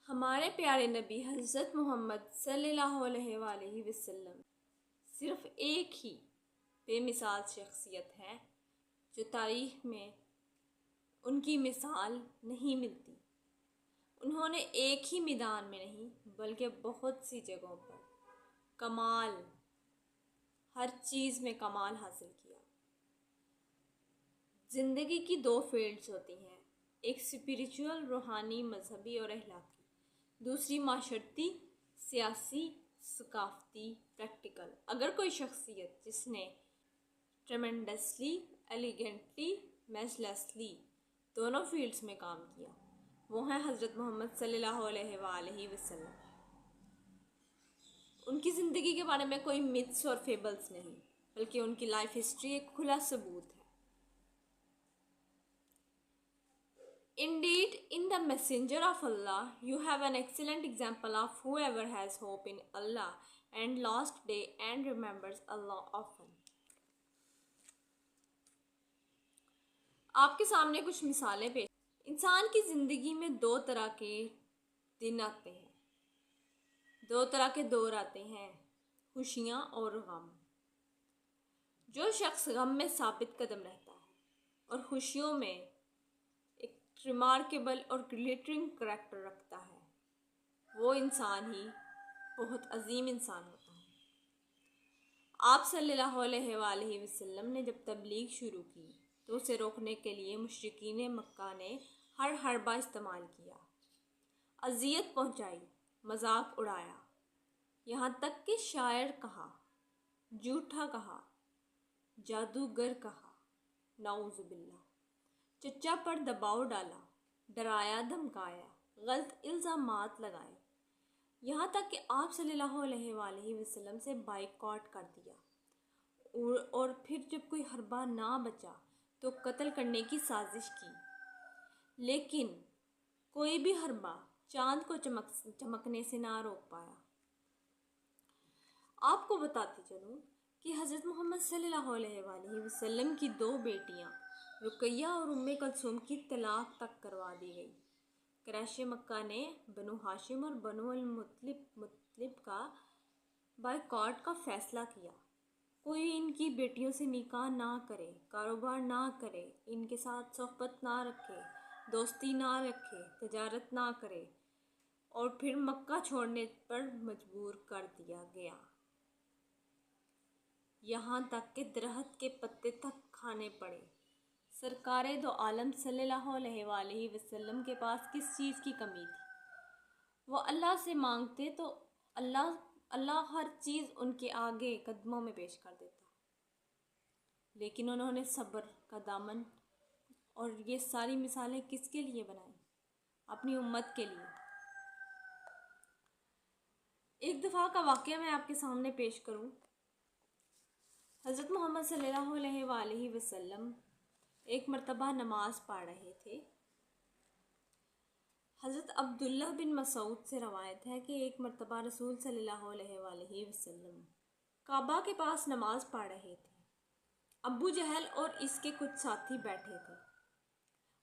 ہمارے پیارے نبی حضرت محمد صلی اللہ علیہ وآلہ وسلم صرف ایک ہی بے مثال شخصیت ہے جو تاریخ میں ان کی مثال نہیں ملتی۔ انہوں نے ایک ہی میدان میں نہیں بلکہ بہت سی جگہوں پر کمال، ہر چیز میں کمال حاصل کیا۔ زندگی کی دو فیلڈز ہوتی ہیں، ایک اسپریچول روحانی مذہبی اور اخلاقی، دوسری معاشرتی سیاسی ثقافتی پریکٹیکل۔ اگر کوئی شخصیت جس نے ٹریمنڈسلی ایلیگنٹلی میچلیسلی دونوں فیلڈز میں کام کیا وہ ہیں حضرت محمد صلی اللہ علیہ وآلہ وسلم۔ ان کی زندگی کے بارے میں کوئی متس اور فیبلز نہیں بلکہ ان کی لائف ہسٹری ایک کھلا ثبوت ہے۔ Indeed, in the Messenger of Allah, you have an excellent example of whoever has hope in Allah and last day and remembers Allah often. آپ کے سامنے کچھ مثالیں پیش۔ انسان کی زندگی میں دو طرح کے دن آتے ہیں، دو طرح کے دور آتے ہیں، خوشیاں اور غم۔ جو شخص غم میں ثابت قدم رہتا ہے اور خوشیوں میں ایک ریمارکیبل اور گلیٹرنگ کریکٹر رکھتا ہے وہ انسان ہی بہت عظیم انسان ہوتا ہے۔ آپ صلی اللہ علیہ وآلہ وسلم نے جب تبلیغ شروع کی تو اسے روکنے کے لیے مشرکین مکہ نے ہر حربہ استعمال کیا، اذیت پہنچائی، مذاق اڑایا، یہاں تک کہ شاعر کہا، جھوٹا کہا، جادوگر کہا، نعوذ باللہ، چچا پر دباؤ ڈالا، ڈرایا دھمکایا، غلط الزامات لگائے، یہاں تک کہ آپ صلی اللہ علیہ وآلہ وسلم سے بائیکاٹ کر دیا، اور پھر جب کوئی حربہ نہ بچا تو قتل کرنے کی سازش کی۔ لیکن کوئی بھی حربہ چاند کو چمکنے سے نہ روک پایا۔ آپ کو بتاتی چلوں کہ حضرت محمد صلی اللہ علیہ وآلہ وسلم کی دو بیٹیاں رقیہ اور ام کلثوم کی طلاق تک کروا دی گئی۔ قریش مکہ نے بنو ہاشم اور بنو المطلب کا بائیکاٹ کا فیصلہ کیا۔ کوئی ان کی بیٹیوں سے نکاح نہ کرے، کاروبار نہ کرے، ان کے ساتھ صحبت نہ رکھے، دوستی نہ رکھے، تجارت نہ کرے، اور پھر مکہ چھوڑنے پر مجبور کر دیا گیا۔ یہاں تک کہ درخت کے پتے تک کھانے پڑے۔ سرکار دو عالم صلی اللہ علیہ وآلہ وسلم کے پاس کس چیز کی کمی تھی؟ وہ اللہ سے مانگتے تو اللہ ہر چیز ان کے آگے قدموں میں پیش کر دیتا۔ لیکن انہوں نے صبر کا دامن، اور یہ ساری مثالیں کس کے لیے بنائیں؟ اپنی امت کے لیے۔ ایک دفعہ کا واقعہ میں آپ کے سامنے پیش کروں۔ حضرت محمد صلی اللہ علیہ وآلہ وسلم ایک مرتبہ نماز پڑھ رہے تھے۔ حضرت عبداللہ بن مسعود سے روایت ہے کہ ایک مرتبہ رسول صلی اللہ علیہ وآلہ وسلم کعبہ کے پاس نماز پڑھ رہے تھے۔ ابو جہل اور اس کے کچھ ساتھی بیٹھے تھے۔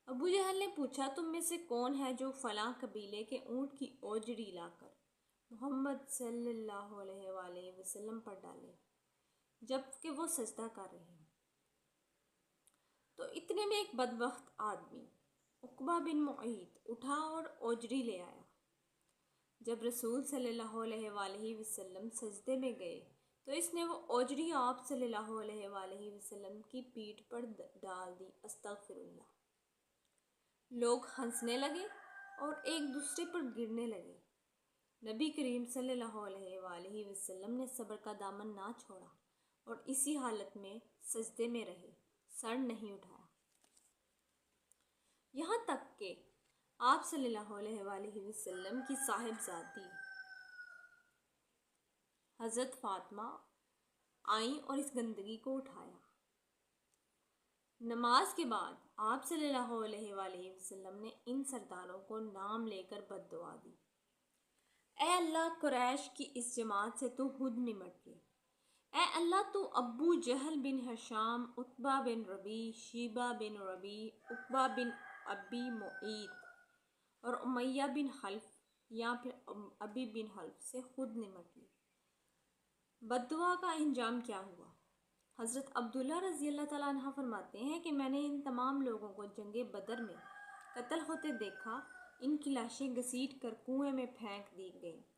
ابو جہل نے پوچھا، تم میں سے کون ہے جو فلاں قبیلے کے اونٹ کی اوجڑی لا کر محمد صلی اللہ علیہ وآلہ وسلم پر ڈالے جب کہ وہ سجدہ کر رہے ہیں؟ تو اتنے میں ایک بدبخت آدمی عقبہ بن معیط اٹھا اور اوجڑی لے آیا۔ جب رسول صلی اللہ علیہ وآلہ وسلم سجدے میں گئے تو اس نے وہ اوجڑی آپ صلی اللہ علیہ وآلہ وسلم کی پیٹھ پر ڈال دی۔ استغفر اللہ۔ لوگ ہنسنے لگے اور ایک دوسرے پر گرنے لگے۔ نبی کریم صلی اللہ علیہ وآلہ وسلم نے صبر کا دامن نہ چھوڑا اور اسی حالت میں سجدے میں رہے، سر نہیں اٹھایا، یہاں تک کہ آپ صلی اللہ علیہ وآلہ وسلم کی صاحبزادی حضرت فاطمہ آئیں اور اس گندگی کو اٹھایا۔ نماز کے بعد آپ صلی اللہ علیہ وآلہ وسلم نے ان سرداروں کو نام لے کر بد دعا دی۔ اے اللہ، قریش کی اس جماعت سے تو خود نمٹ لے۔ اے اللہ، تو ابو جہل بن ہشام، عتبہ بن ربی، شیبہ بن ربی، عقبہ بن ابی معیط اور امیہ بن خلف، یا پھر ابی بن حلف سے خود نمٹ لی۔ بد دعا کا انجام کیا ہوا؟ حضرت عبداللہ رضی اللہ تعالیٰ عنہ فرماتے ہیں کہ میں نے ان تمام لوگوں کو جنگ بدر میں قتل ہوتے دیکھا۔ ان کی لاشیں گھسیٹ کر کنویں میں پھینک دی گئیں۔